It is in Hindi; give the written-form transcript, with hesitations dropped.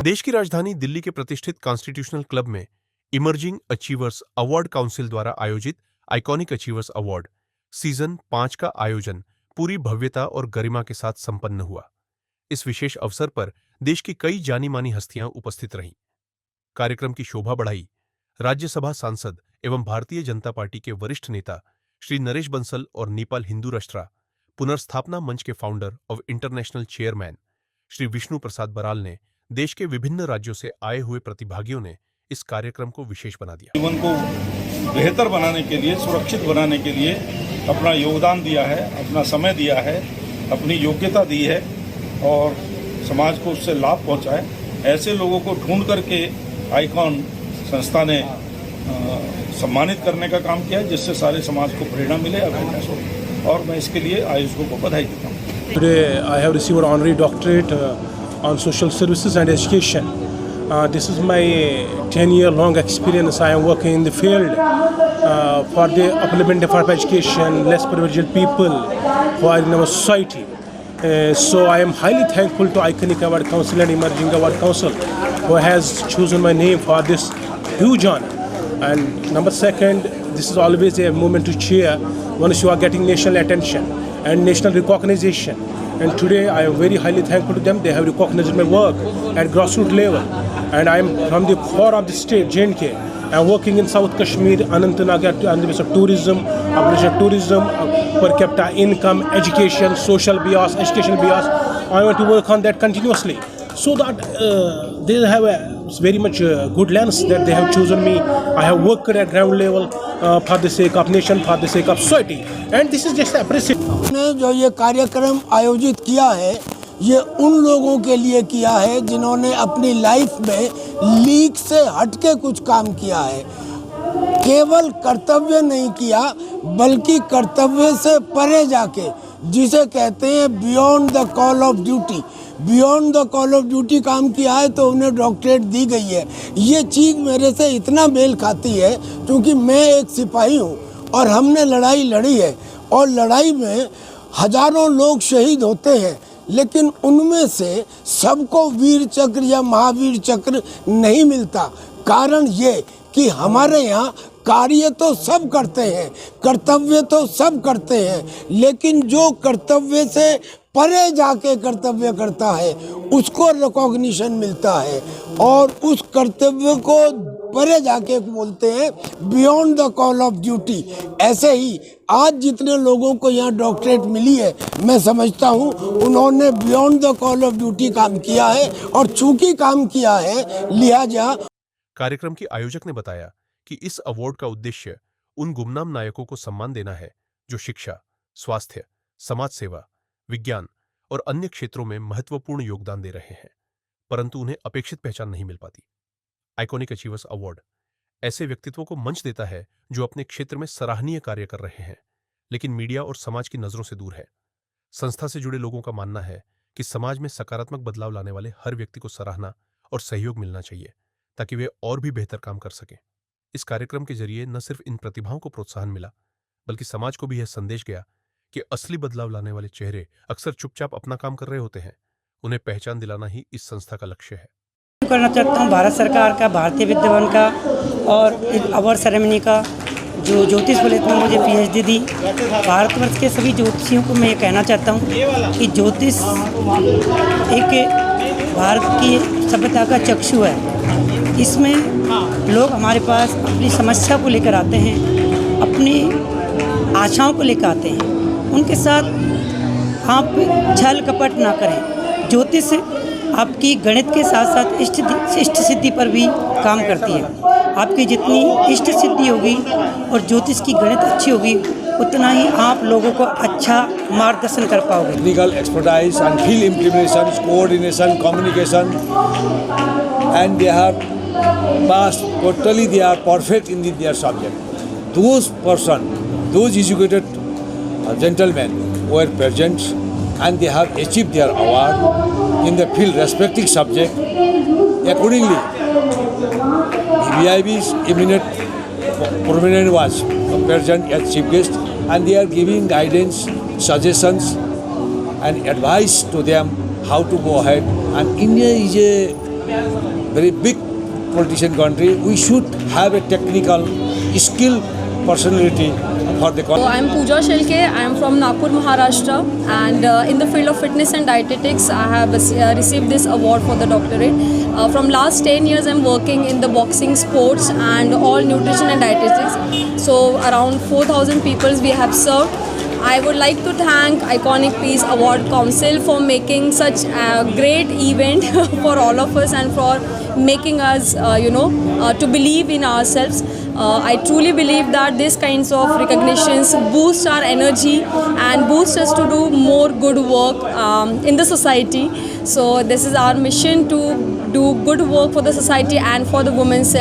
देश की राजधानी दिल्ली के प्रतिष्ठित कॉन्स्टिट्यूशनल क्लब में इमर्जिंग अचीवर्स अवार्ड काउंसिल द्वारा आयोजित आइकॉनिक अचीवर्स अवार्ड सीजन 5 का आयोजन पूरी भव्यता और गरिमा के साथ संपन्न हुआ। इस विशेष अवसर पर देश की कई जानी मानी हस्तियां उपस्थित रहीं। कार्यक्रम की शोभा बढ़ाई राज्यसभा सांसद एवं भारतीय जनता पार्टी के वरिष्ठ नेता श्री नरेश बंसल और नेपाल हिंदू राष्ट्र पुनर्स्थापना मंच के फाउंडर और इंटरनेशनल चेयरमैन श्री विष्णु प्रसाद बराल ने देश के विभिन्न राज्यों से आए हुए प्रतिभागियों ने इस कार्यक्रम को विशेष बना दिया। जीवन को बेहतर बनाने के लिए, सुरक्षित बनाने के लिए अपना योगदान दिया है, अपना समय दिया है, अपनी योग्यता दी है और समाज को उससे लाभ पहुंचाए, ऐसे लोगों को ढूंढ करके आइकॉन संस्था ने सम्मानित करने का काम किया है, जिससे सारे समाज को प्रेरणा मिले, अवेयरनेस हो, और मैं इसके लिए आयोजकों को बधाई देता हूँ। Today I have received an honorary doctorate on social services and education. This is my 10-year long experience. I am working in the field for the upliftment of education, less privileged people who are in our society. So I am highly thankful to Iconic Award Council and Emerging Award Council who has chosen my name for this huge honor. And number second, this is always a moment to cheer once you are getting national attention and national recognition. And today I am very highly thankful to them. They have recognized my work at grassroots level. And I am from the core of the state, J&K. I am working in South Kashmir, Anantnag, on the base of tourism, per capita income, education, social bias, education bias. I want to work on that continuously. So that they have a very much good lens that they have chosen me. I have worked at ground level for the sake of nation, for the sake of society. And this is just appreciated. ने जो ये कार्यक्रम आयोजित किया है, ये उन लोगों के लिए किया है जिन्होंने अपनी लाइफ में लीक से हटके कुछ काम किया है। केवल कर्तव्य नहीं किया, बल्कि कर्तव्य से परे जाके, जिसे कहते हैं beyond the call of duty, beyond the call of duty काम किया है, तो उन्हें डॉक्टरेट दी गई है। ये चीज़ मेरे से इतना मेल खाती है क्योंकि मैं एक सिपाही हूँ और हमने लड़ाई लड़ी है, और लड़ाई में हजारों लोग शहीद होते हैं, लेकिन उनमें से सबको वीर चक्र या महावीर चक्र नहीं मिलता। कारण ये कि हमारे यहाँ कार्य तो सब करते हैं, कर्तव्य तो सब करते हैं, लेकिन जो कर्तव्य से परे जाके कर्तव्य करता है उसको रिकॉग्निशन मिलता है, और उस कर्तव्य को परे जाके बोलते हैं beyond the call of duty. ऐसे ही आज जितने लोगों को यहाँ डॉक्टरेट मिली है, मैं समझता हूँ उन्होंने beyond the call of duty काम किया है, और चूंकि काम किया है लिहाजा। कार्यक्रम की आयोजक ने बताया कि इस अवार्ड का उद्देश्य उन गुमनाम नायकों को सम्मान देना है जो शिक्षा, स्वास्थ्य, समाज सेवा, विज्ञान और अन्य क्षेत्रों में महत्वपूर्ण योगदान दे रहे हैं, परंतु उन्हें अपेक्षित पहचान नहीं मिल पाती। आइकॉनिक अचीवर्स अवार्ड ऐसे व्यक्तित्वों को मंच देता है जो अपने क्षेत्र में सराहनीय कार्य कर रहे हैं, लेकिन मीडिया और समाज की नजरों से दूर है। संस्था से जुड़े लोगों का मानना है कि समाज में सकारात्मक बदलाव लाने वाले हर व्यक्ति को सराहना और सहयोग मिलना चाहिए, ताकि वे और भी बेहतर काम कर सकें। इस कार्यक्रम के जरिए न सिर्फ इन प्रतिभाओं को प्रोत्साहन मिला, बल्कि समाज को भी यह संदेश गया कि असली बदलाव लाने वाले चेहरे अक्सर चुपचाप अपना काम कर रहे होते हैं। उन्हें पहचान दिलाना ही इस संस्था का लक्ष्य है। करना चाहता हूँ भारत सरकार का, भारतीय विद्या भवन का और अवार्ड सेरेमनी का, जो ज्योतिष पुलिस में मुझे PhD दी। भारतवर्ष के सभी ज्योतिषियों को मैं ये कहना चाहता हूँ कि ज्योतिष एक भारत की सभ्यता का चक्षु है। इसमें लोग हमारे पास अपनी समस्या को लेकर आते हैं, अपनी आशाओं को लेकर आते हैं। उनके साथ आप छल कपट ना करें। ज्योतिष आपकी गणित के साथ साथ इष्ट सिद्धि पर भी काम करती है। आपकी जितनी इष्ट सिद्धि होगी और ज्योतिष की गणित अच्छी होगी, उतना ही आप लोगों को अच्छा मार्गदर्शन कर पाओगे। Technical expertise and field implementation, coordination, communication, and they have passed totally, they are perfect in their subject. Those educated gentlemen were present and they have achieved their award in the field respective subject. Accordingly, VIB's eminent prominent was present as chief guest, and they are giving guidance, suggestions and advice to them how to go ahead. And India is a very big politician country, we should have a technical, skilled personality for the So country. I am Pooja Shelke. I am from Nagpur, Maharashtra, and in the field of fitness and dietetics, I have received this award for the doctorate. From last 10 years, I am working in the boxing, sports, and all nutrition and dietetics. So around 4,000 people we have served. I would like to thank Iconic Peace Award Council for making such a great event for all of us and for making us, to believe in ourselves. I truly believe that these kinds of recognitions boost our energy and boost us to do more good work in the society. So this is our mission, to do good work for the society and for the women's